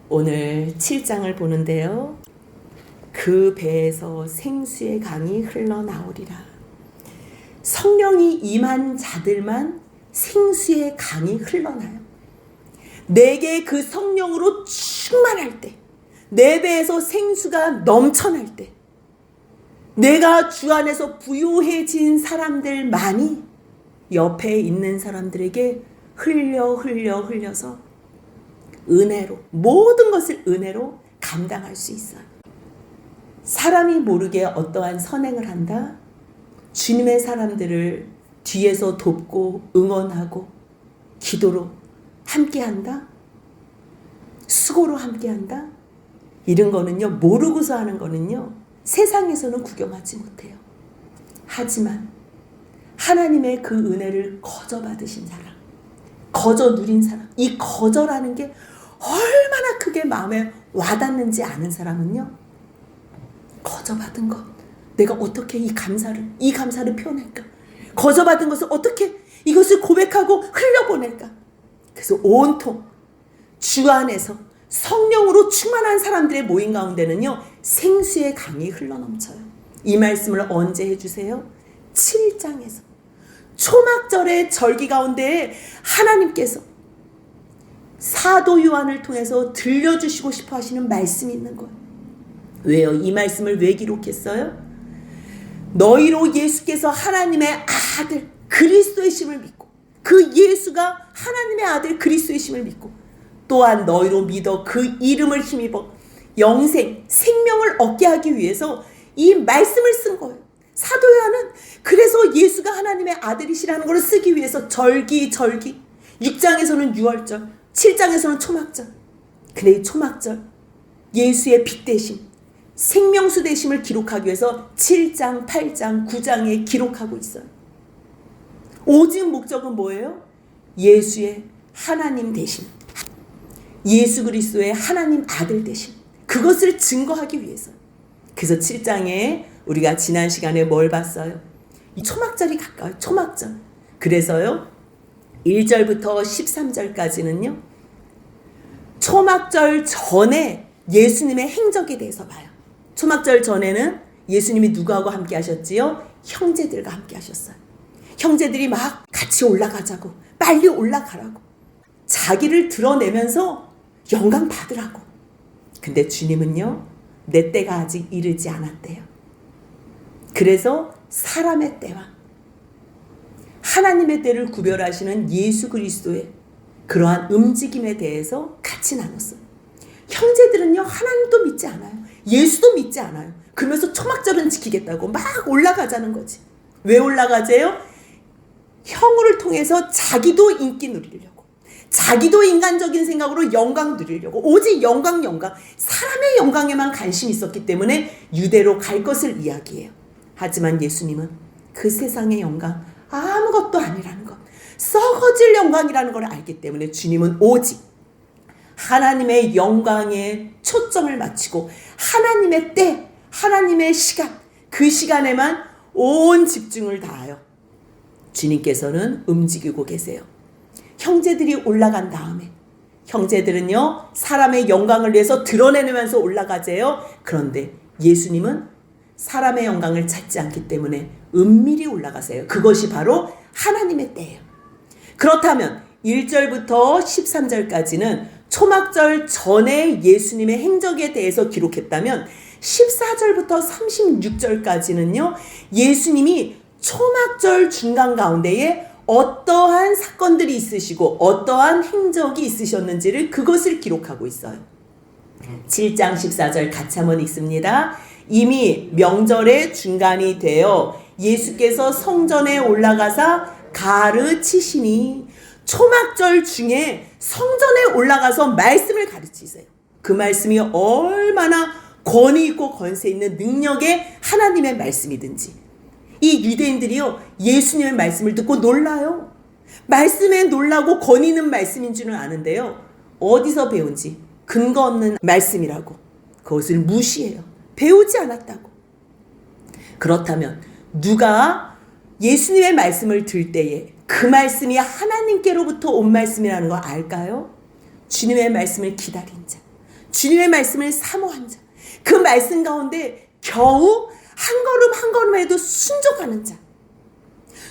오늘 7장을 보는데요. 그 배에서 생수의 강이 흘러나오리라. 성령이 임한 자들만 생수의 강이 흘러나요. 내게 그 성령으로 충만할 때, 내 배에서 생수가 넘쳐날 때, 내가 주 안에서 부유해진 사람들만이 옆에 있는 사람들에게 흘려서 은혜로, 모든 것을 은혜로 감당할 수 있어요. 사람이 모르게 어떠한 선행을 한다? 주님의 사람들을 뒤에서 돕고 응원하고 기도로 함께한다? 수고로 함께한다? 이런 거는요, 모르고서 하는 거는요, 세상에서는 구경하지 못해요. 하지만 하나님의 그 은혜를 거저 받으신 사람, 거저 누린 사람, 이 거저라는 게 얼마나 크게 마음에 와닿는지 아는 사람은요, 거저 받은 것, 내가 어떻게 이 감사를 표현할까? 거저 받은 것을 어떻게 이것을 고백하고 흘려보낼까? 그래서 온통 주 안에서 성령으로 충만한 사람들의 모임 가운데는요, 생수의 강이 흘러넘쳐요. 이 말씀을 언제 해주세요? 7장에서 초막절의 절기 가운데에 하나님께서 사도 요한을 통해서 들려주시고 싶어 하시는 말씀이 있는 거예요. 왜요? 이 말씀을 왜 기록했어요? 너희로 예수께서 하나님의 아들 그리스도의 심을 믿고, 그 예수가 하나님의 아들 그리스도의 심을 믿고, 또한 너희로 믿어 그 이름을 힘입어 영생, 생명을 얻게 하기 위해서 이 말씀을 쓴 거예요. 사도 요한은 그래서 예수가 하나님의 아들이시라는 걸 쓰기 위해서 절기 6장에서는 유월절, 7장에서는 초막절. 근데 이 초막절, 예수의 빛 대심, 생명수 대심을 기록하기 위해서 7장, 8장, 9장에 기록하고 있어요. 오직 목적은 뭐예요? 예수의 하나님 대심, 예수 그리스도의 하나님 아들 대심, 그것을 증거하기 위해서. 그래서 7장에 우리가 지난 시간에 뭘 봤어요? 이 초막절이 가까워요. 초막절. 그래서요, 1절부터 13절까지는요, 초막절 전에 예수님의 행적에 대해서 봐요. 초막절 전에는 예수님이 누구하고 함께 하셨지요? 형제들과 함께 하셨어요. 형제들이 막 같이 올라가자고, 빨리 올라가라고, 자기를 드러내면서 영광 받으라고. 근데 주님은요, 내 때가 아직 이르지 않았대요. 그래서 사람의 때와 하나님의 때를 구별하시는 예수 그리스도의 그러한 움직임에 대해서 같이 나눴어요. 형제들은요, 하나님도 믿지 않아요. 예수도 믿지 않아요. 그러면서 초막절은 지키겠다고 막 올라가자는 거지. 왜 올라가재요? 형을 통해서 자기도 인기 누리려고, 자기도 인간적인 생각으로 영광 누리려고, 오직 영광, 사람의 영광에만 관심이 있었기 때문에 유대로 갈 것을 이야기해요. 하지만 예수님은 그 세상의 영광 아무것도 아니라는 것, 썩어질 영광이라는 걸 알기 때문에 주님은 오직 하나님의 영광에 초점을 맞추고 하나님의 때, 하나님의 시간, 그 시간에만 온 집중을 다하여 주님께서는 움직이고 계세요. 형제들이 올라간 다음에, 형제들은요, 사람의 영광을 위해서 드러내면서 올라가재요. 그런데 예수님은 사람의 영광을 찾지 않기 때문에 은밀히 올라가세요. 그것이 바로 하나님의 때예요. 그렇다면 1절부터 13절까지는 초막절 전에 예수님의 행적에 대해서 기록했다면 14절부터 36절까지는요, 예수님이 초막절 중간 가운데에 어떠한 사건들이 있으시고 어떠한 행적이 있으셨는지를, 그것을 기록하고 있어요. 7장 14절 같이 한번 읽습니다. 이미 명절의 중간이 되어 예수께서 성전에 올라가사 가르치시니, 초막절 중에 성전에 올라가서 말씀을 가르치세요. 그 말씀이 얼마나 권위 있고 권세 있는 능력의 하나님의 말씀이든지, 이 유대인들이요, 예수님의 말씀을 듣고 놀라요. 말씀에 놀라고 권위 있는 말씀인 줄은 아는데요, 어디서 배운지 근거 없는 말씀이라고 그것을 무시해요. 배우지 않았다고. 그렇다면 누가 예수님의 말씀을 들 때에 그 말씀이 하나님께로부터 온 말씀이라는 거 알까요? 주님의 말씀을 기다린 자, 주님의 말씀을 사모한 자, 그 말씀 가운데 겨우 한 걸음 한 걸음에도 순종하는 자,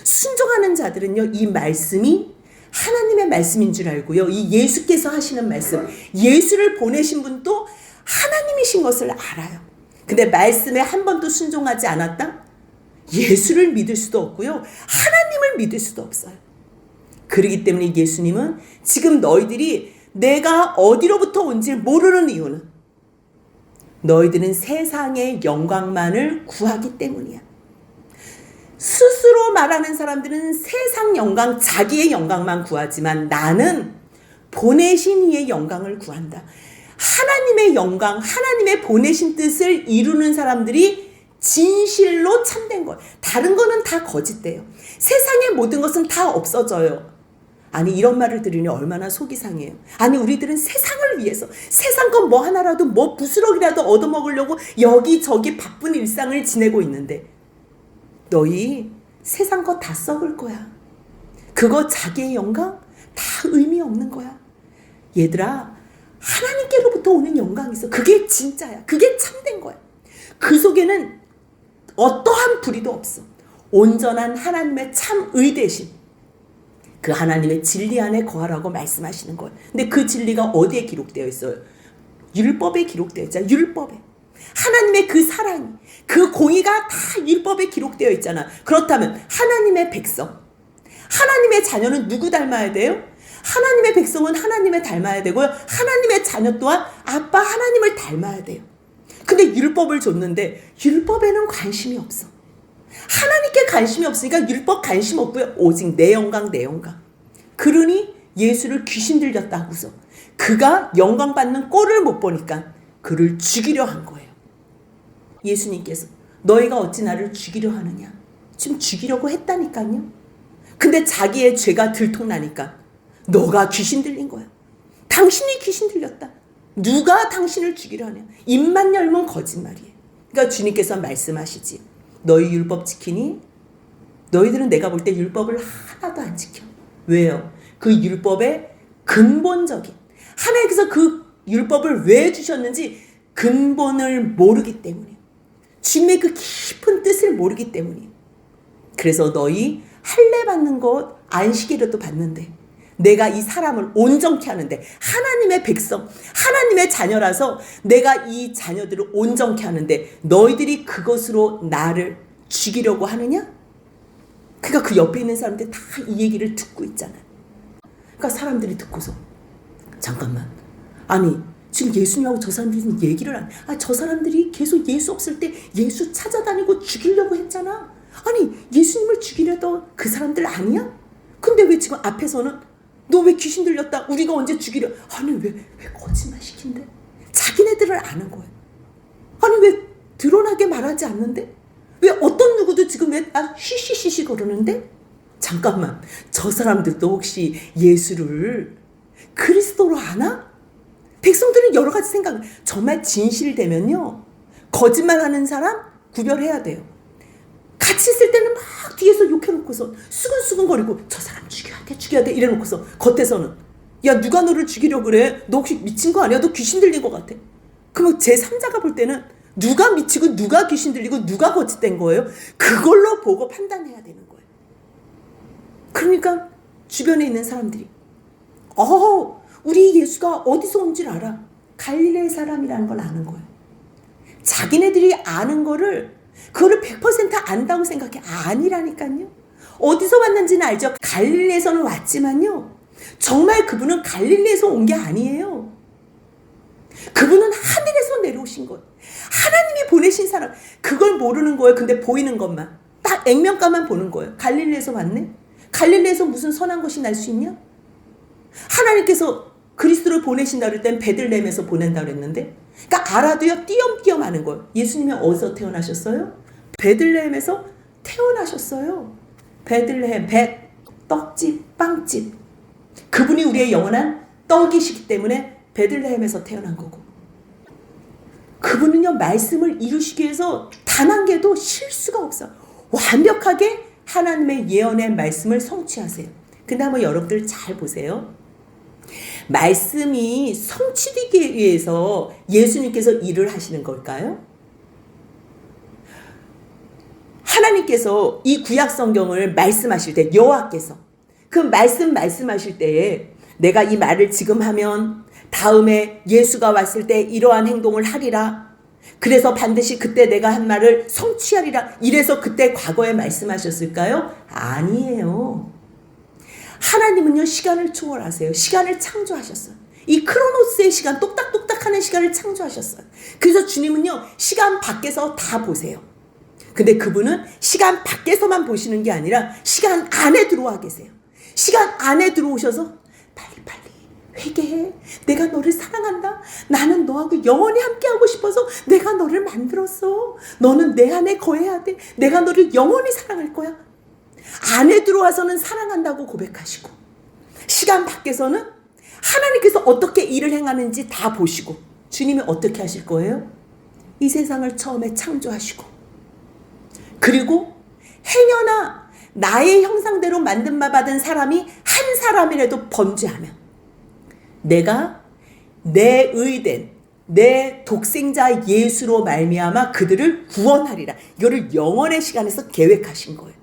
순종하는 자들은요, 이 말씀이 하나님의 말씀인 줄 알고요, 이 예수께서 하시는 말씀, 예수를 보내신 분도 하나님이신 것을 알아요. 근데 말씀에 한 번도 순종하지 않았다? 예수를 믿을 수도 없고요, 하나님을 믿을 수도 없어요. 그렇기 때문에 예수님은 지금 너희들이 내가 어디로부터 온지 모르는 이유는 너희들은 세상의 영광만을 구하기 때문이야. 스스로 말하는 사람들은 세상 영광, 자기의 영광만 구하지만 나는 보내신 이의 영광을 구한다. 하나님의 영광, 하나님의 보내신 뜻을 이루는 사람들이 진실로 참된 거예요. 다른 거는 다 거짓돼요. 세상의 모든 것은 다 없어져요. 아니, 이런 말을 들으니 얼마나 속이 상해요. 아니, 우리들은 세상을 위해서 세상 것 뭐 하나라도 뭐 부스럭이라도 얻어먹으려고 여기저기 바쁜 일상을 지내고 있는데 너희 세상 것 다 썩을 거야. 그거 자기의 영광 다 의미 없는 거야. 얘들아, 하나님께로부터 오는 영광이 있어. 그게 진짜야. 그게 참된 거야. 그 속에는 어떠한 불의도 없어. 온전한 하나님의 참 의되심, 그 하나님의 진리 안에 거하라고 말씀하시는 거예요. 근데 그 진리가 어디에 기록되어 있어요? 율법에 기록되어 있잖아요. 율법에. 하나님의 그 사랑이, 그 공의가 다 율법에 기록되어 있잖아. 그렇다면 하나님의 백성, 하나님의 자녀는 누구 닮아야 돼요? 하나님의 백성은 하나님을 닮아야 되고요, 하나님의 자녀 또한 아빠 하나님을 닮아야 돼요. 근데 율법을 줬는데 율법에는 관심이 없어. 하나님께 관심이 없으니까 율법 관심 없고요, 오직 내 영광, 내 영광. 그러니 예수를 귀신 들렸다고서 그가 영광 받는 꼴을 못 보니까 그를 죽이려 한 거예요. 예수님께서 너희가 어찌 나를 죽이려 하느냐? 지금 죽이려고 했다니까요. 근데 자기의 죄가 들통나니까 너가 귀신 들린 거야. 당신이 귀신 들렸다. 누가 당신을 죽이려 하냐? 입만 열면 거짓말이에요. 그러니까 주님께서 말씀하시지. 너희 율법 지키니? 너희들은 내가 볼 때 율법을 하나도 안 지켜. 왜요? 그 율법의 근본적인, 하나님께서 그 율법을 왜 주셨는지 근본을 모르기 때문이에요. 주님의 그 깊은 뜻을 모르기 때문이에요. 그래서 너희 할례 받는 것 안식일에도 받는데 내가 이 사람을 온전케 하는데, 하나님의 백성, 하나님의 자녀라서 내가 이 자녀들을 온전케 하는데 너희들이 그것으로 나를 죽이려고 하느냐? 그러니까 그 옆에 있는 사람들이 다 이 얘기를 듣고 있잖아요. 그러니까 사람들이 듣고서 잠깐만, 아니 지금 예수님하고 저 사람들이 얘기를 안, 저 사람들이 계속 예수 없을 때 예수 찾아다니고 죽이려고 했잖아. 아니 예수님을 죽이려던 그 사람들 아니야? 근데 왜 지금 앞에서는 너 왜 귀신 들렸다, 우리가 언제 죽이려, 아니 왜 거짓말 시킨대? 자기네들을 아는 거예요. 아니 왜 드러나게 말하지 않는데? 왜 어떤 누구도 지금 왜 쉬쉬쉬쉬 그러는데? 잠깐만, 저 사람들도 혹시 예수를 그리스도로 아나? 백성들은 여러 가지 생각, 정말 진실되면요, 거짓말하는 사람 구별해야 돼요. 같이 있을 때는 막 뒤에서 욕해놓고서 수근수근거리고 저 사람 죽여야 돼 이래놓고서 겉에서는 야 누가 너를 죽이려고 그래? 너 혹시 미친 거 아니야? 너 귀신 들린 것 같아. 그러면 제3자가 볼 때는 누가 미치고 누가 귀신 들리고 누가 거짓된 거예요? 그걸로 보고 판단해야 되는 거예요. 그러니까 주변에 있는 사람들이 우리 예수가 어디서 온 줄 알아. 갈릴레 사람이라는 걸 아는 거예요. 자기네들이 아는 거를 그거를 100% 안다고 생각해. 아니라니까요. 어디서 왔는지는 알죠. 갈릴레에서는 왔지만요, 정말 그분은 갈릴레에서 온 게 아니에요. 그분은 하늘에서 내려오신 거예요. 하나님이 보내신 사람. 그걸 모르는 거예요. 근데 보이는 것만, 딱 액면가만 보는 거예요. 갈릴레에서 왔네? 갈릴레에서 무슨 선한 것이 날 수 있냐? 하나님께서 그리스도를 보내신다 그럴 땐 베들레헴에서 보낸다 그랬는데, 그러니까 알아도요 띄엄띄엄 하는 거예요. 예수님이 어디서 태어나셨어요? 베들레헴에서 태어나셨어요. 베들레헴, 떡집, 빵집. 그분이 우리의 영원한 떡이시기 때문에 베들레헴에서 태어난 거고, 그분은요 말씀을 이루시기 위해서 단 한 개도 실수가 없어요. 완벽하게 하나님의 예언의 말씀을 성취하세요. 근데 한번 여러분들 잘 보세요. 말씀이 성취되기 위해서 예수님께서 일을 하시는 걸까요? 하나님께서 이 구약 성경을 말씀하실 때, 여호와께서 그 말씀하실 때에 내가 이 말을 지금 하면 다음에 예수가 왔을 때 이러한 행동을 하리라. 그래서 반드시 그때 내가 한 말을 성취하리라. 이래서 그때 과거에 말씀하셨을까요? 아니에요. 하나님은요, 시간을 초월하세요. 시간을 창조하셨어요. 이 크로노스의 시간, 똑딱똑딱 하는 시간을 창조하셨어요. 그래서 주님은요, 시간 밖에서 다 보세요. 근데 그분은 시간 밖에서만 보시는 게 아니라 시간 안에 들어와 계세요. 시간 안에 들어오셔서 빨리 회개해. 내가 너를 사랑한다. 나는 너하고 영원히 함께하고 싶어서 내가 너를 만들었어. 너는 내 안에 거해야 돼. 내가 너를 영원히 사랑할 거야. 안에 들어와서는 사랑한다고 고백하시고, 시간 밖에서는 하나님께서 어떻게 일을 행하는지 다 보시고, 주님이 어떻게 하실 거예요? 이 세상을 처음에 창조하시고, 그리고 행여나 나의 형상대로 만든 바 받은 사람이 한 사람이라도 범죄하면 내가 내 의된 내 독생자 예수로 말미암아 그들을 구원하리라. 이거를 영원의 시간에서 계획하신 거예요.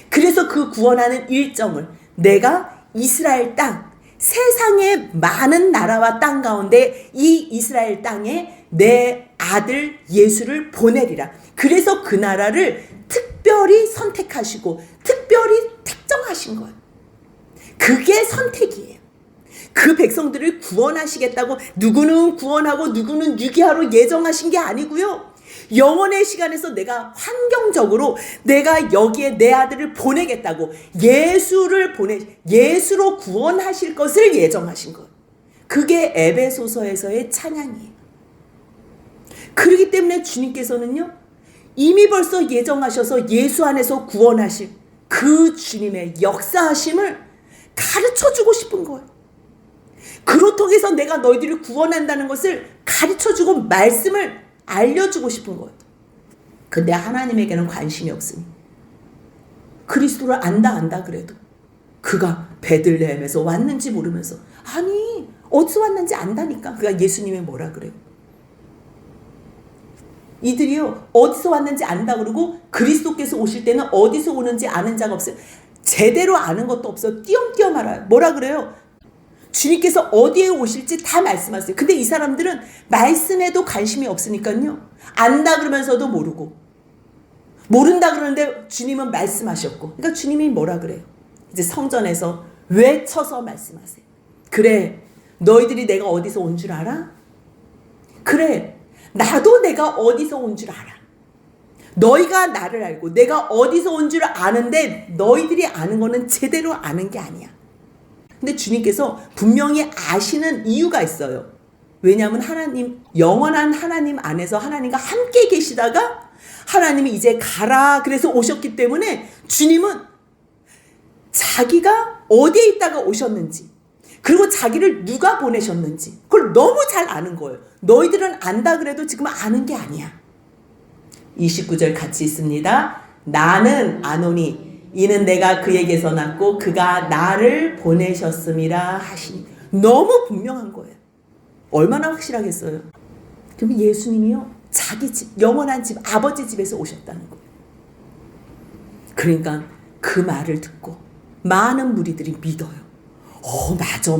그래서 그 구원하는 일정을 내가 이스라엘 땅, 세상의 많은 나라와 땅 가운데 이 이스라엘 땅에 내 아들 예수를 보내리라. 그래서 그 나라를 특별히 선택하시고 특별히 특정하신 거예요. 그게 선택이에요. 그 백성들을 구원하시겠다고 누구는 구원하고 누구는 유기하러 예정하신 게 아니고요. 영원의 시간에서 내가 환경적으로 내가 여기에 내 아들을 보내겠다고 예수로 구원하실 것을 예정하신 거예요. 그게 에베소서에서의 찬양이에요. 그렇기 때문에 주님께서는요, 이미 벌써 예정하셔서 예수 안에서 구원하실 그 주님의 역사하심을 가르쳐주고 싶은 거예요. 그렇다고 해서 내가 너희들을 구원한다는 것을 가르쳐주고 말씀을 알려주고 싶은 거예요. 근데 하나님에게는 관심이 없으니 그리스도를 안다 그래도 그가 베들레헴에서 왔는지 모르면서, 아니 어디서 왔는지 안다니까. 그가 예수님이 뭐라 그래요? 이들이요, 어디서 왔는지 안다 그러고 그리스도께서 오실 때는 어디서 오는지 아는 자가 없어요. 제대로 아는 것도 없어요. 띄엄띄엄 알아요. 뭐라 그래요? 주님께서 어디에 오실지 다 말씀하세요. 근데 이 사람들은 말씀에도 관심이 없으니까요, 안다 그러면서도 모르고, 모른다 그러는데 주님은 말씀하셨고, 그러니까 주님이 뭐라 그래요? 이제 성전에서 외쳐서 말씀하세요. 그래, 너희들이 내가 어디서 온 줄 알아? 그래, 나도 내가 어디서 온 줄 알아. 너희가 나를 알고 내가 어디서 온 줄 아는데 너희들이 아는 거는 제대로 아는 게 아니야. 근데 주님께서 분명히 아시는 이유가 있어요. 왜냐하면 하나님, 영원한 하나님 안에서 하나님과 함께 계시다가 하나님이 이제 가라 그래서 오셨기 때문에 주님은 자기가 어디에 있다가 오셨는지, 그리고 자기를 누가 보내셨는지 그걸 너무 잘 아는 거예요. 너희들은 안다 그래도 지금 아는 게 아니야. 29절 같이 있습니다. 나는 아노니 이는 내가 그에게서 났고 그가 나를 보내셨음이라 하시니. 너무 분명한 거예요. 얼마나 확실하겠어요. 그럼 예수님이요, 자기 집, 영원한 집, 아버지 집에서 오셨다는 거예요. 그러니까 그 말을 듣고 많은 무리들이 믿어요. 맞아.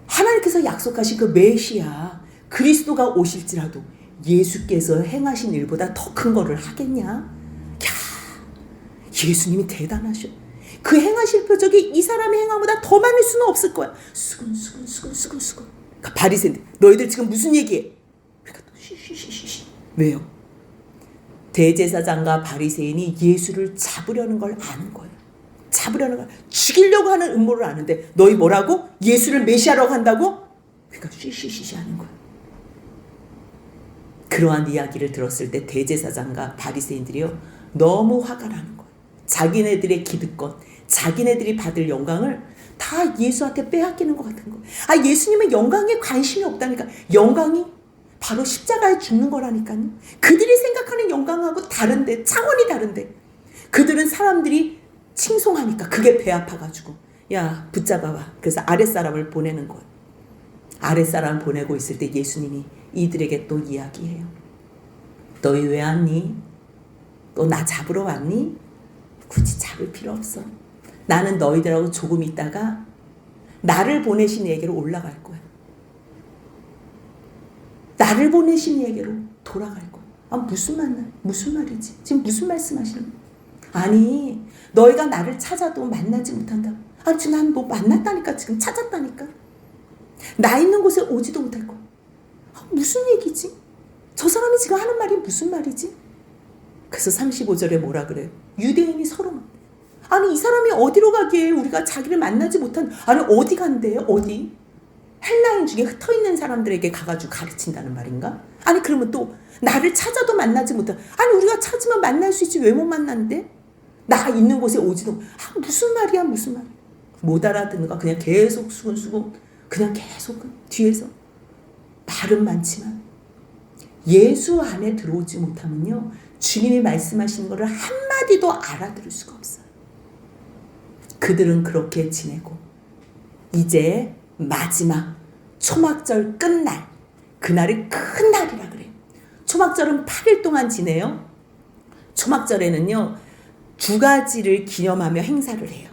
하나님께서 약속하신 그 메시아 그리스도가 오실지라도 예수께서 행하신 일보다 더 큰 거를 하겠냐? 예수님이 대단하셔. 그 행하실 표적이 이 사람의 행함보다 더 많을 수는 없을 거야. 수근. 그러니까 바리새인들, 너희들 지금 무슨 얘기해? 그러니까 쉬쉬. 왜요? 대제사장과 바리새인이 예수를 잡으려는 걸 아는 거예요. 죽이려고 하는 음모를 아는데 너희 뭐라고? 예수를 메시아라고 한다고? 그러니까 쉬쉬 하는 거예요. 그러한 이야기를 들었을 때 대제사장과 바리새인들이요, 너무 화가 나는 거예요. 자기네들의 기득권, 자기네들이 받을 영광을 다 예수한테 빼앗기는 것 같은 거예요. 예수님은 영광에 관심이 없다니까. 영광이 바로 십자가에 죽는 거라니까요. 그들이 생각하는 영광하고 다른데, 차원이 다른데, 그들은 사람들이 칭송하니까 그게 배 아파가지고 야, 붙잡아봐. 그래서 아랫사람을 보내는 거예요. 아랫사람을 보내고 있을 때 예수님이 이들에게 또 이야기해요. 너희 왜 왔니? 또 나 잡으러 왔니? 굳이 잡을 필요 없어. 나는 너희들하고 조금 있다가 나를 보내신 이에게로 올라갈 거야. 나를 보내신 이에게로 돌아갈 거야. 아, 무슨 말이지? 지금 무슨 말씀하시는 거야? 아니, 너희가 나를 찾아도 만나지 못한다고. 아, 지금 난 뭐 만났다니까. 지금 찾았다니까. 나 있는 곳에 오지도 못할 거야. 아, 무슨 얘기지? 저 사람이 지금 하는 말이 무슨 말이지? 그래서 35절에 뭐라 그래요? 유대인이 서로 아니, 이 사람이 어디로 가기에 우리가 자기를 만나지 못한, 아니, 어디 간대요? 어디? 헬라인 중에 흩어있는 사람들에게 가가지고 가르친다는 말인가? 아니, 그러면 또 나를 찾아도 만나지 못한, 아니, 우리가 찾으면 만날 수 있지 왜 못 만난대? 나 있는 곳에 오지도, 아, 무슨 말이야, 무슨 말. 못 알아듣는 거 그냥 계속 수근수근 그냥 계속 뒤에서 말은 많지만 예수 안에 들어오지 못하면요, 주님이 말씀하시는 것을 한마디도 알아들을 수가 없어요. 그들은 그렇게 지내고 이제 마지막 초막절 끝날, 그날이 큰 날이라 그래요. 초막절은 8일 동안 지내요. 초막절에는요 2가지를 기념하며 행사를 해요.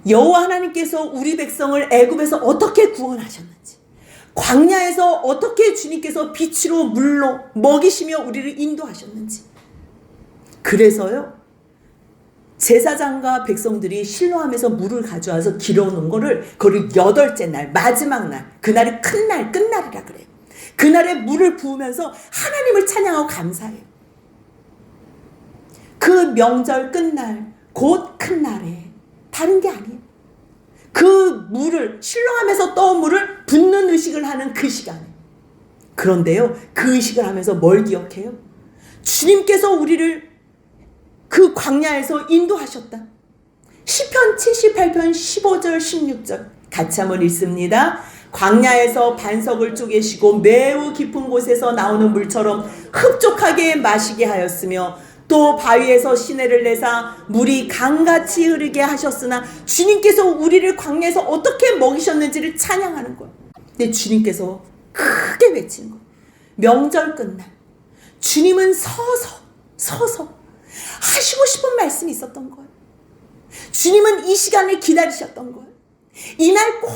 여호와 하나님께서 우리 백성을 애굽에서 어떻게 구원하셨는지, 광야에서 어떻게 주님께서 빛으로 물로 먹이시며 우리를 인도하셨는지. 그래서요 제사장과 백성들이 실로암에서 물을 가져와서 길어놓은 거를 그걸 8째 날, 마지막 날, 그날이 큰 날, 끝날이라 그래요. 그날에 물을 부으면서 하나님을 찬양하고 감사해요. 그 명절 끝날, 곧 큰 날에 다른 게 아니에요. 그 물을, 실로암에서 떠온 물을 붓는 의식을 하는 그 시간에. 그런데요 그 의식을 하면서 뭘 기억해요? 주님께서 우리를 그 광야에서 인도하셨다. 시편 78편 15절 16절 같이 한번 읽습니다. 광야에서 반석을 쪼개시고 매우 깊은 곳에서 나오는 물처럼 흡족하게 마시게 하였으며 또 바위에서 시내를 내사 물이 강같이 흐르게 하셨으나, 주님께서 우리를 광야에서 어떻게 먹이셨는지를 찬양하는 거예요. 근데 주님께서 크게 외치는 거예요. 명절 끝날 주님은 서서 하시고 싶은 말씀이 있었던 거예요. 주님은 이 시간을 기다리셨던 거예요. 이날 꼭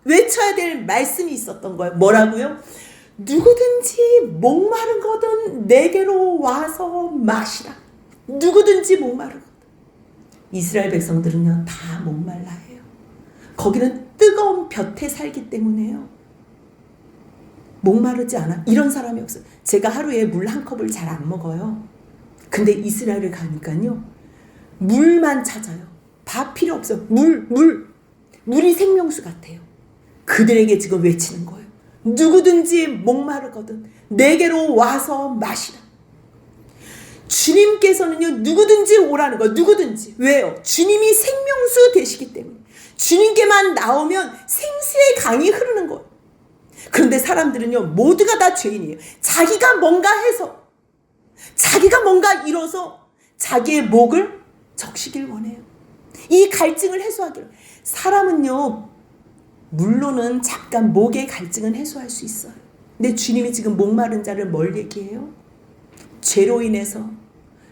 외쳐야 될 말씀이 있었던 거예요. 뭐라고요? 누구든지 목마른 거든 내게로 와서 마시라. 누구든지 목마른 거든. 이스라엘 백성들은요 다 목말라 해요. 거기는 뜨거운 볕에 살기 때문에요 목마르지 않아. 이런 사람이 없어요. 제가 하루에 물 한 컵을 잘 안 먹어요. 근데 이스라엘을 가니까요 물만 찾아요. 밥 필요 없어요. 물이 생명수 같아요. 그들에게 지금 외치는 거예요. 누구든지 목마르거든 내게로 와서 마시라. 주님께서는요 누구든지 오라는 거예요. 누구든지. 왜요? 주님이 생명수 되시기 때문에. 주님께만 나오면 생수의 강이 흐르는 거예요. 그런데 사람들은요 모두가 다 죄인이에요. 자기가 뭔가 해서, 자기가 뭔가 이뤄서 자기의 목을 적시길 원해요. 이 갈증을 해소하기를. 사람은요 물론은 잠깐 목의 갈증은 해소할 수 있어요. 근데 주님이 지금 목마른 자를 뭘 얘기해요? 죄로 인해서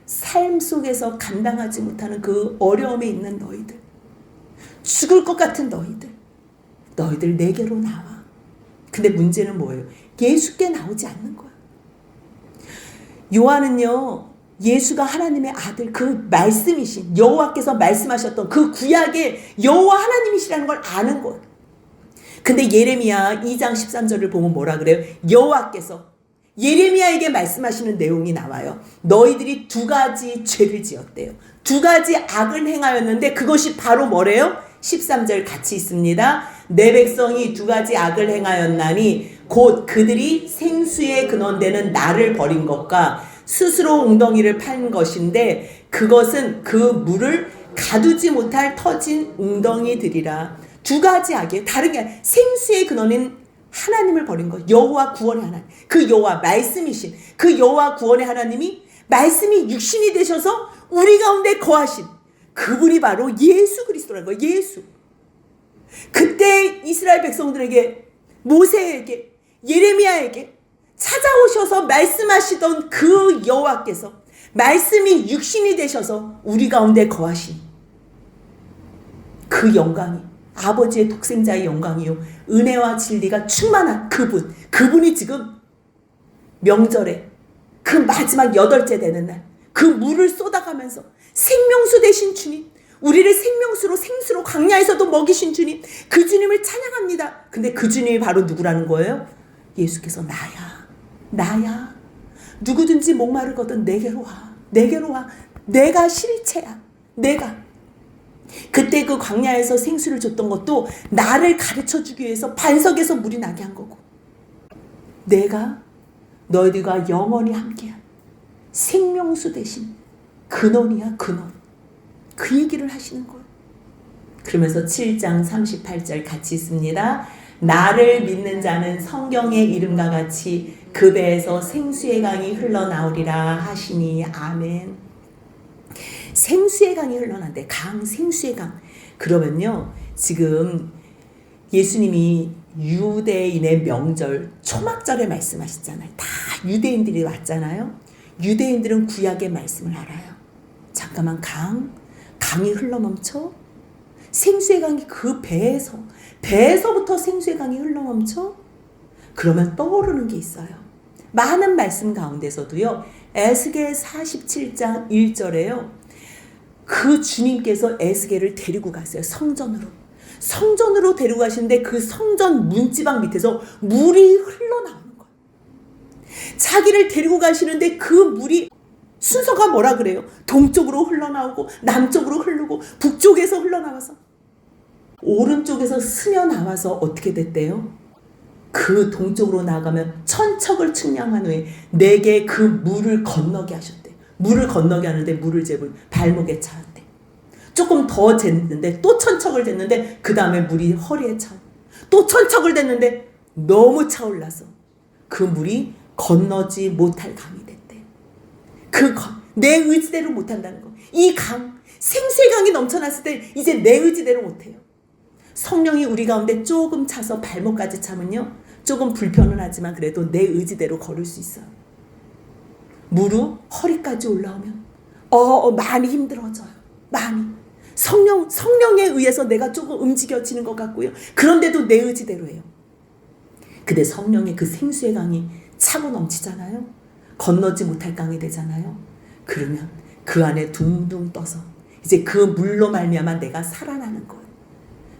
삶 속에서 감당하지 못하는 그 어려움에 있는 너희들, 죽을 것 같은 너희들 내게로 나와. 근데 문제는 뭐예요? 예수께 나오지 않는 거야. 요한은요 예수가 하나님의 아들, 그 말씀이신 여호와께서 말씀하셨던 그 구약의 여호와 하나님이시라는 걸 아는 거예요. 근데 예레미야 2장 13절을 보면 뭐라 그래요? 여호와께서 예레미야에게 말씀하시는 내용이 나와요. 너희들이 2가지 죄를 지었대요. 2가지 악을 행하였는데 그것이 바로 뭐래요? 13절 같이 있습니다. 내 백성이 2가지 악을 행하였나니 곧 그들이 생수의 근원되는 나를 버린 것과 스스로 웅덩이를 판 것인데 그것은 그 물을 가두지 못할 터진 웅덩이들이라. 2가지 악이에요. 다른 게 아니라 생수의 근원인 하나님을 버린 것. 여호와 구원의 하나님, 그 여호와 말씀이신 그 여호와 구원의 하나님이 말씀이 육신이 되셔서 우리 가운데 거하신 그분이 바로 예수 그리스도라는 거예요. 예수. 그때 이스라엘 백성들에게, 모세에게, 예레미야에게 찾아오셔서 말씀하시던 그 여호와께서 말씀이 육신이 되셔서 우리 가운데 거하신 그 영광이, 아버지의 독생자의 영광이요 은혜와 진리가 충만한 그분이 지금 명절에 그 마지막 8째 되는 날 그 물을 쏟아가면서 생명수 되신 주님, 우리를 생명수로 생수로 광야에서도 먹이신 주님, 그 주님을 찬양합니다. 근데 그 주님이 바로 누구라는 거예요? 예수께서 나야. 누구든지 목마르거든 내게로 와. 내가 실체야. 내가. 그때 그 광야에서 생수를 줬던 것도 나를 가르쳐주기 위해서 반석에서 물이 나게 한 거고, 내가 너희들과 영원히 함께한 생명수 대신 근원이야, 근원. 그 얘기를 하시는 거예요. 그러면서 7장 38절 같이 있습니다. 나를 믿는 자는 성경의 이름과 같이 그 배에서 생수의 강이 흘러나오리라 하시니 아멘. 생수의 강이 흘러나온대. 생수의 강. 그러면요, 지금 예수님이 유대인의 명절 초막절에 말씀하셨잖아요. 다 유대인들이 왔잖아요. 유대인들은 구약의 말씀을 알아요. 잠깐만, 강이 흘러넘쳐? 생수의 강이 그 배에서부터 생수의 강이 흘러넘쳐? 그러면 떠오르는 게 있어요. 많은 말씀 가운데서도요, 에스겔 47장 1절에요. 그 주님께서 에스겔을 데리고 갔어요. 성전으로 데리고 가시는데 그 성전 문지방 밑에서 물이 흘러나오는 거예요. 자기를 데리고 가시는데 그 물이 순서가 뭐라 그래요? 동쪽으로 흘러나오고 남쪽으로 흐르고 북쪽에서 흘러나와서 오른쪽에서 스며 나와서 어떻게 됐대요? 그 동쪽으로 나가면 천척을 측량한 후에 내게 그 물을 건너게 하셨대. 물을 건너게 하는데 물을 재본 발목에 차였대. 조금 더 쟀는데 또 천척을 쟀는데 그 다음에 물이 허리에 차. 또 천척을 쟀는데 너무 차올라서 그 물이 건너지 못할 강이 됐대. 내 의지대로 못한다는 거. 이 생수의 강이 넘쳐났을 때 이제 내 의지대로 못해요. 성령이 우리 가운데 조금 차서 발목까지 차면요, 조금 불편은 하지만 그래도 내 의지대로 걸을 수 있어요. 무릎, 허리까지 올라오면 많이 힘들어져요. 많이. 성령에 의해서 내가 조금 움직여지는 것 같고요. 그런데도 내 의지대로 해요. 근데 성령의 그 생수의 강이 차고 넘치잖아요. 건너지 못할 강이 되잖아요. 그러면 그 안에 둥둥 떠서 이제 그 물로 말미암아 내가 살아나는 거예요.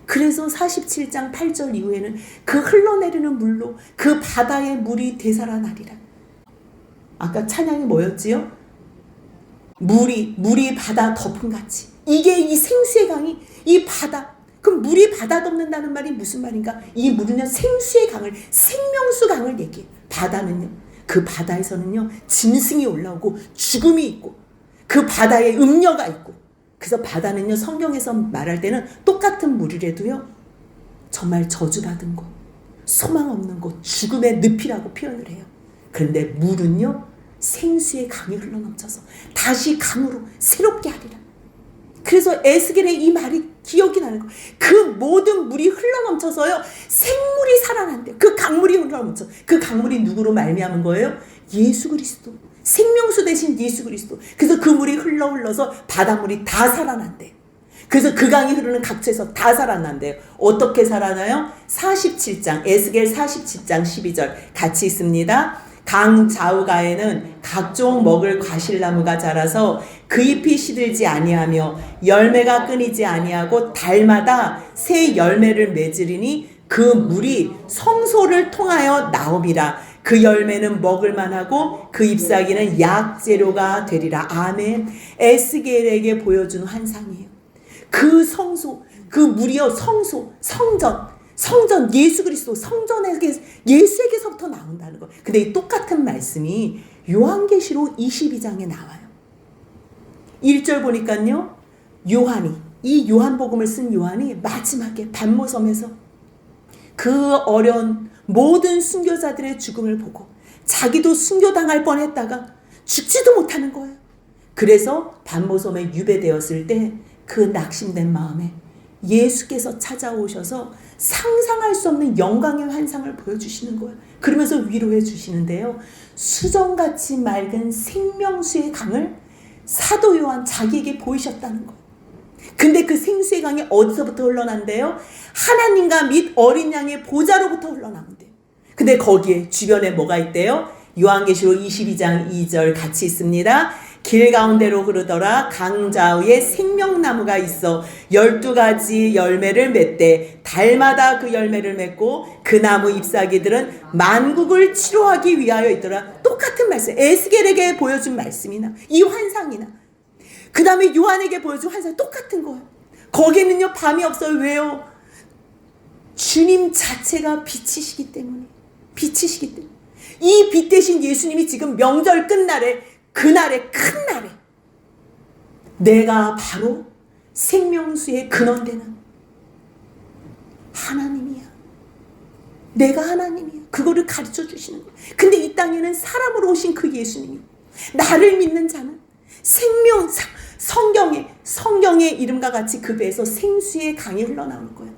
그래서 47장 8절 이후에는 그 흘러내리는 물로 그 바다의 물이 되살아나리라. 아까 찬양이 뭐였지요? 물이 바다 덮음같이. 이게 이 생수의 강이 이 바다. 그럼 물이 바다 덮는다는 말이 무슨 말인가? 이 물은요, 생수의 강을, 생명수 강을 얘기해요. 바다는요, 그 바다에서는요, 짐승이 올라오고 죽음이 있고 그 바다에 음녀가 있고, 그래서 바다는요, 성경에서 말할 때는 똑같은 물이라도요, 정말 저주받은 곳, 소망 없는 곳, 죽음의 늪이라고 표현을 해요. 그런데 물은요, 생수의 강이 흘러넘쳐서 다시 강으로 새롭게 하리라. 그래서 에스겔의 이 말이 기억이 나는 거예요. 그 모든 물이 흘러넘쳐서요, 생물이 살아난대요. 그 강물이 흘러넘쳐. 그 강물이 누구로 말미암은 거예요? 예수 그리스도. 생명수 대신 예수 그리스도. 그래서 그 물이 흘러서 바닷물이 다 살아난대요. 그래서 그 강이 흐르는 각처에서 다 살아난대요. 어떻게 살아나요? 47장, 에스겔 47장 12절 같이 있습니다. 강 좌우가에는 각종 먹을 과실나무가 자라서 그 잎이 시들지 아니하며 열매가 끊이지 아니하고 달마다 새 열매를 맺으리니 그 물이 성소를 통하여 나오리라. 그 열매는 먹을만하고 그 잎사귀는 약재료가 되리라. 아멘. 에스겔에게 보여준 환상이에요. 그 성소, 그 물이요, 성전, 예수 그리스도 예수에게서부터 나온다는 거. 근데 이 똑같은 말씀이 요한계시록 22장에 나와요. 1절 보니까요, 이 요한복음을 쓴 요한이 마지막에 반모섬에서 그 어려운 모든 순교자들의 죽음을 보고 자기도 순교당할 뻔했다가 죽지도 못하는 거예요. 그래서 반모섬에 유배되었을 때 그 낙심된 마음에 예수께서 찾아오셔서 상상할 수 없는 영광의 환상을 보여주시는 거예요. 그러면서 위로해 주시는데요. 수정같이 맑은 생명수의 강을 사도 요한 자기에게 보이셨다는 거예요. 근데 그 생수의 강이 어디서부터 흘러난대요? 하나님과 및 어린 양의 보좌로부터 흘러나온대요. 근데 거기에 주변에 뭐가 있대요? 요한계시록 22장 2절 같이 있습니다. 길 가운데로 흐르더라. 강 좌우에 생명나무가 있어 12가지 열매를 맺되 달마다 그 열매를 맺고 그 나무 잎사귀들은 만국을 치료하기 위하여 있더라. 똑같은 말씀. 에스겔에게 보여준 말씀이나 이 환상이나 그 다음에 요한에게 보여준 환상이 똑같은 거예요. 거기에는요 밤이 없어요. 왜요? 주님 자체가 빛이시기 때문에. 빛이시기 때문에. 이 빛 대신 예수님이 지금 명절 끝날에 그날의 큰 날에 내가 바로 생명수의 근원되는 하나님이야. 내가 하나님이야. 그거를 가르쳐 주시는 거야. 근데 이 땅에는 사람으로 오신 그 예수님이 나를 믿는 자는 생명 성경의 이름과 같이 그 배에서 생수의 강이 흘러나오는 거야.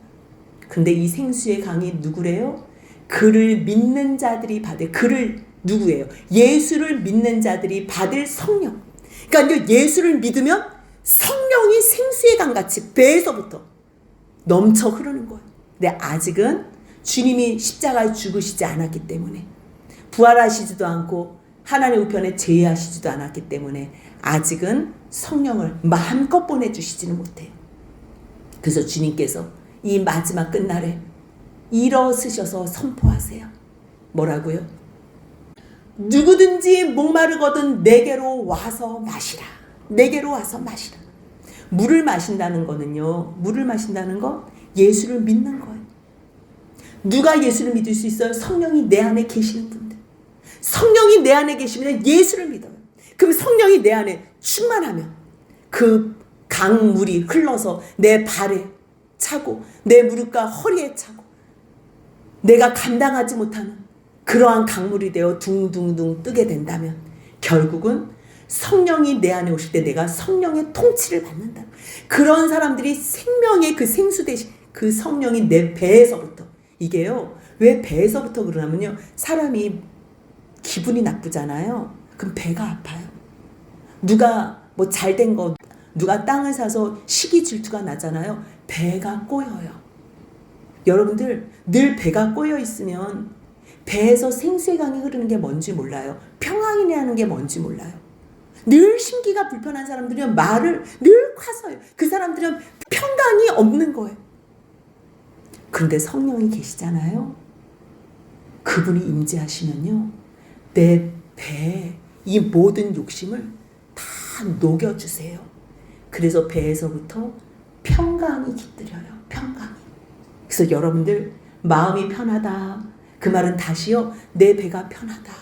근데 이 생수의 강이 누구래요? 그를 믿는 자들이 받을 그를 누구예요? 예수를 믿는 자들이 받을 성령. 그러니까 예수를 믿으면 성령이 생수의 강같이 배에서부터 넘쳐 흐르는 거예요. 근데 아직은 주님이 십자가에 죽으시지 않았기 때문에 부활하시지도 않고 하나님 우편에 제의하시지도 않았기 때문에 아직은 성령을 마음껏 보내주시지는 못해요. 그래서 주님께서 이 마지막 끝날에 일어서셔서 선포하세요. 뭐라고요? 누구든지 목마르거든 내게로 와서 마시라. 내게로 와서 마시라. 물을 마신다는 거는요. 물을 마신다는 건 예수를 믿는 거예요. 누가 예수를 믿을 수 있어요? 성령이 내 안에 계시는 분들. 성령이 내 안에 계시면 예수를 믿어요. 그럼 성령이 내 안에 충만하면 그 강물이 흘러서 내 발에 차고 내 무릎과 허리에 차고 내가 감당하지 못하는 그러한 강물이 되어 둥둥둥 뜨게 된다면 결국은 성령이 내 안에 오실 때 내가 성령의 통치를 받는다. 그런 사람들이 생명의 그 생수 대신 그 성령이 내 배에서부터 이게요. 왜 배에서부터 그러냐면요. 사람이 기분이 나쁘잖아요. 그럼 배가 아파요. 누가 뭐 잘된 거 누가 땅을 사서 시기 질투가 나잖아요. 배가 꼬여요. 여러분들 늘 배가 꼬여 있으면 배에서 생수의 강이 흐르는 게 뭔지 몰라요. 평안이라는 게 뭔지 몰라요. 늘 심기가 불편한 사람들은 말을 늘 과서요. 그 사람들은 평강이 없는 거예요. 그런데 성령이 계시잖아요. 그분이 임재하시면요. 내 배에 이 모든 욕심을 다 녹여주세요. 그래서 배에서부터 평강이 깃들여요. 평강이. 그래서 여러분들 마음이 편하다. 그 말은 다시요. 내 배가 편하다.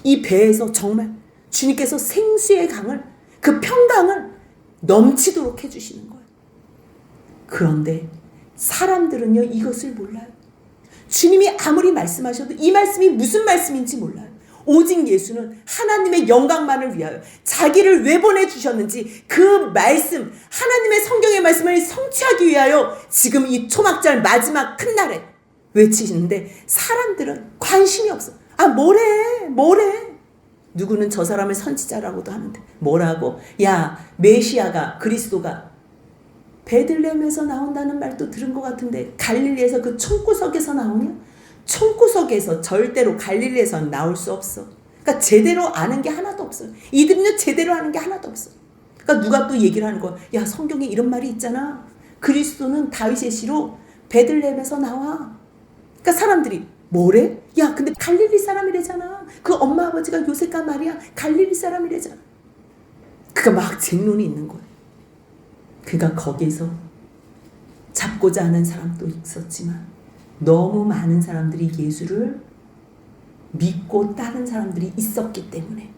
이 배에서 정말 주님께서 생수의 강을 그 평강을 넘치도록 해주시는 거예요. 그런데 사람들은요. 이것을 몰라요. 주님이 아무리 말씀하셔도 이 말씀이 무슨 말씀인지 몰라요. 오직 예수는 하나님의 영광만을 위하여 자기를 왜 보내주셨는지 그 말씀 하나님의 성경의 말씀을 성취하기 위하여 지금 이 초막절 마지막 큰 날에 외치시는데 사람들은 관심이 없어. 아 뭐래. 누구는 저 사람을 선지자라고도 하는데 뭐라고? 야 메시아가 그리스도가 베들레헴에서 나온다는 말도 들은 것 같은데 갈릴리에서 그 총구석에서 나오냐? 총구석에서 절대로 갈릴리에서 나올 수 없어. 그러니까 제대로 아는 게 하나도 없어요. 이들은요 제대로 아는 게 하나도 없어. 그러니까 누가 또 얘기를 하는 거야. 야 성경에 이런 말이 있잖아. 그리스도는 다윗의 씨로 베들레헴에서 나와. 그러니까 사람들이 뭐래? 야 근데 갈릴리 사람이래잖아. 그 엄마 아버지가 요셉과 마리아 갈릴리 사람이래잖아. 그러니까 막 쟁론이 있는 거야. 그가 거기서 잡고자 하는 사람도 있었지만 너무 많은 사람들이 예수를 믿고 따른 사람들이 있었기 때문에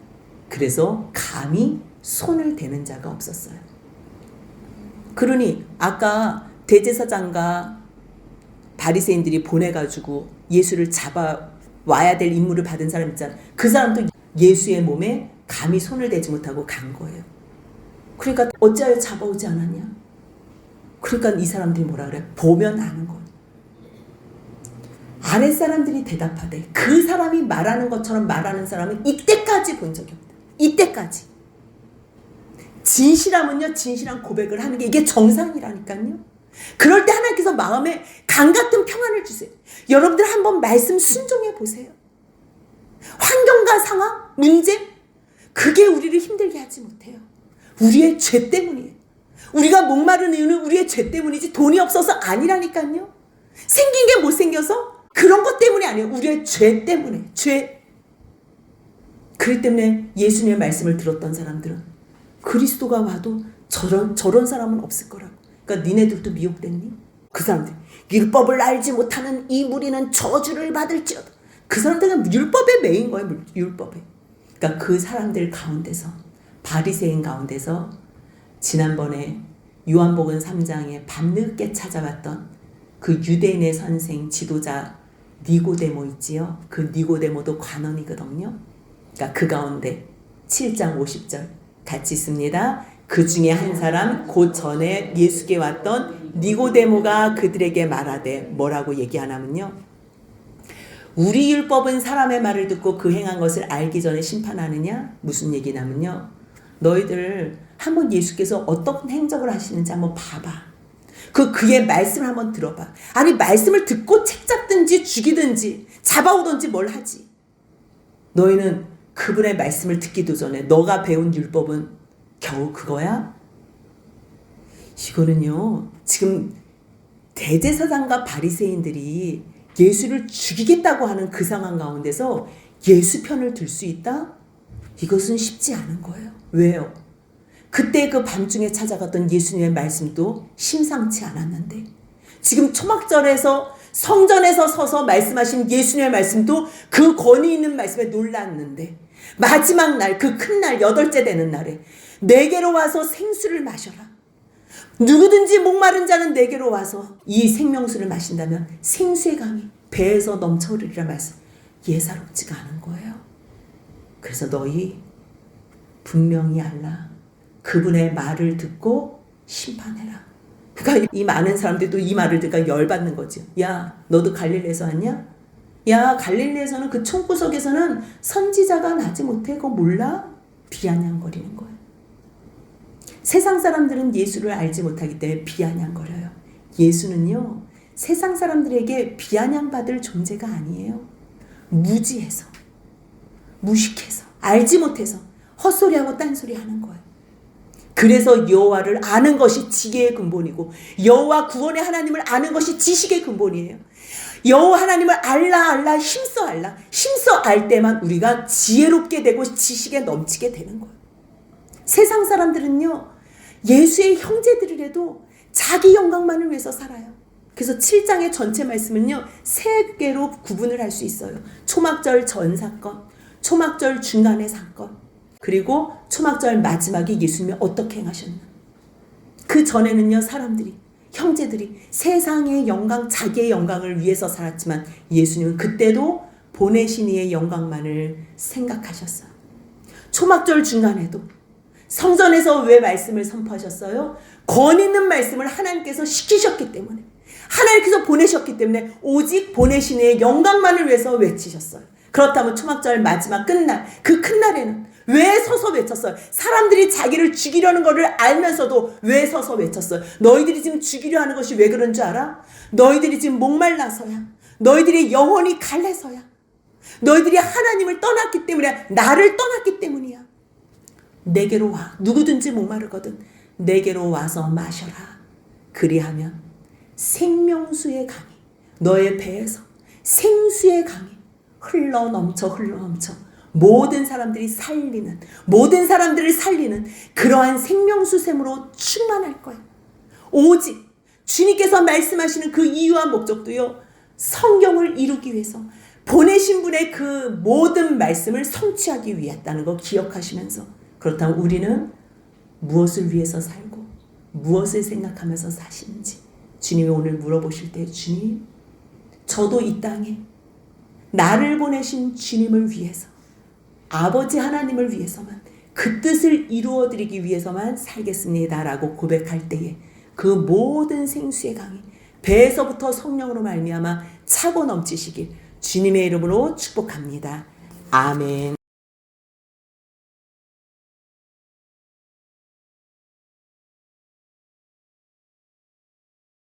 그래서 감히 손을 대는 자가 없었어요. 그러니 아까 대제사장과 바리새인들이 보내가지고 예수를 잡아와야 될 임무를 받은 사람 있잖아요. 그 사람도 예수의 몸에 감히 손을 대지 못하고 간 거예요. 그러니까 어찌하여 잡아오지 않았냐? 그러니까 이 사람들이 뭐라 그래? 보면 아는 것. 아랫사람들이 대답하되 그 사람이 말하는 것처럼 말하는 사람은 이때까지 본 적이 없다. 이때까지. 진실함은요, 진실한 고백을 하는 게 이게 정상이라니까요. 그럴 때 하나님께서 마음에 강 같은 평안을 주세요. 여러분들 한번 말씀 순종해 보세요. 환경과 상황, 문제, 그게 우리를 힘들게 하지 못해요. 우리의 죄 때문이에요. 우리가 목마른 이유는 우리의 죄 때문이지 돈이 없어서 아니라니까요. 생긴 게 못생겨서 그런 것 때문이 아니에요. 우리의 죄 때문에. 죄. 그렇기 때문에 예수님의 말씀을 들었던 사람들은 그리스도가 와도 저런 사람은 없을 거라고. 그러니까 니네들도 미혹됐니? 그 사람들 율법을 알지 못하는 이 무리는 저주를 받을지어다. 그 사람들은 율법에 매인 거예요. 율법에. 그러니까 그 사람들 가운데서 바리새인 가운데서 지난번에 요한복음 3장에 밤늦게 찾아왔던 그 유대인의 선생 지도자 니고데모 있지요. 그 니고데모도 관원이거든요. 그러니까 그 가운데 7장 50절 같이 있습니다. 그 중에 한 사람 곧 전에 예수께 왔던 니고데모가 그들에게 말하되 뭐라고 얘기하냐면요. 우리 율법은 사람의 말을 듣고 그 행한 것을 알기 전에 심판하느냐? 무슨 얘기냐면요. 너희들 한번 예수께서 어떤 행적을 하시는지 한번 봐봐. 그의 말씀을 한번 들어봐. 아니 말씀을 듣고 책 잡든지 죽이든지 잡아오든지 뭘 하지. 너희는 그분의 말씀을 듣기도 전에 너가 배운 율법은 겨우 그거야? 이거는요. 지금 대제사장과 바리새인들이 예수를 죽이겠다고 하는 그 상황 가운데서 예수 편을 들 수 있다? 이것은 쉽지 않은 거예요. 왜요? 그때 그 밤중에 찾아갔던 예수님의 말씀도 심상치 않았는데 지금 초막절에서 성전에서 서서 말씀하신 예수님의 말씀도 그 권위 있는 말씀에 놀랐는데 마지막 날 그 큰 날 8째 되는 날에 내게로 와서 생수를 마셔라. 누구든지 목마른 자는 내게로 와서 이 생명수를 마신다면 생수의 강이 배에서 넘쳐 흐르리라 말씀. 예사롭지가 않은 거예요. 그래서 너희 분명히 알라. 그분의 말을 듣고 심판해라. 그러니까 이 많은 사람들도 이 말을 듣고 열받는 거죠. 야, 너도 갈릴리에서 왔냐? 야, 갈릴리에서는 그 총구석에서는 선지자가 나지 못해. 그거 몰라? 비아냥거리는 거예요. 세상 사람들은 예수를 알지 못하기 때문에 비아냥거려요. 예수는요, 세상 사람들에게 비아냥받을 존재가 아니에요. 무지해서, 무식해서, 알지 못해서 헛소리하고 딴소리 하는 거예요. 그래서 여호와를 아는 것이 지혜의 근본이고 여호와 구원의 하나님을 아는 것이 지식의 근본이에요. 여호와 하나님을 알라 힘써 알라. 힘써 알 때만 우리가 지혜롭게 되고 지식에 넘치게 되는 거예요. 세상 사람들은요. 예수의 형제들이라도 자기 영광만을 위해서 살아요. 그래서 7장의 전체 말씀은요. 3개로 구분을 할 수 있어요. 초막절 전 사건, 초막절 중간의 사건, 그리고 초막절 마지막에 예수님이 어떻게 행하셨나. 그 전에는요. 사람들이, 형제들이 세상의 영광, 자기의 영광을 위해서 살았지만 예수님은 그때도 보내신 이의 영광만을 생각하셨어요. 초막절 중간에도 성전에서 왜 말씀을 선포하셨어요? 권위 있는 말씀을 하나님께서 시키셨기 때문에, 하나님께서 보내셨기 때문에 오직 보내신 이의 영광만을 위해서 외치셨어요. 그렇다면 초막절 마지막 끝날, 그 큰 날에는 왜 서서 외쳤어요? 사람들이 자기를 죽이려는 것을 알면서도 왜 서서 외쳤어요? 너희들이 지금 죽이려 하는 것이 왜 그런 줄 알아? 너희들이 지금 목말라서야. 너희들이 영혼이 갈래서야. 너희들이 하나님을 떠났기 때문에, 나를 떠났기 때문이야. 내게로 와. 누구든지 목마르거든 내게로 와서 마셔라. 그리하면 생명수의 강이 너의 배에서 생수의 강이 흘러 넘쳐 모든 사람들이 살리는, 모든 사람들을 살리는 그러한 생명수 샘으로 충만할 거야. 오직 주님께서 말씀하시는 그 이유와 목적도요. 성경을 이루기 위해서 보내신 분의 그 모든 말씀을 성취하기 위했다는 거 기억하시면서, 그렇다면 우리는 무엇을 위해서 살고 무엇을 생각하면서 사시는지 주님이 오늘 물어보실 때, 주님, 저도 이 땅에 나를 보내신 주님을 위해서, 아버지 하나님을 위해서만, 그 뜻을 이루어드리기 위해서만 살겠습니다라고 고백할 때에 그 모든 생수의 강이 배에서부터 성령으로 말미암아 차고 넘치시길 주님의 이름으로 축복합니다. 아멘.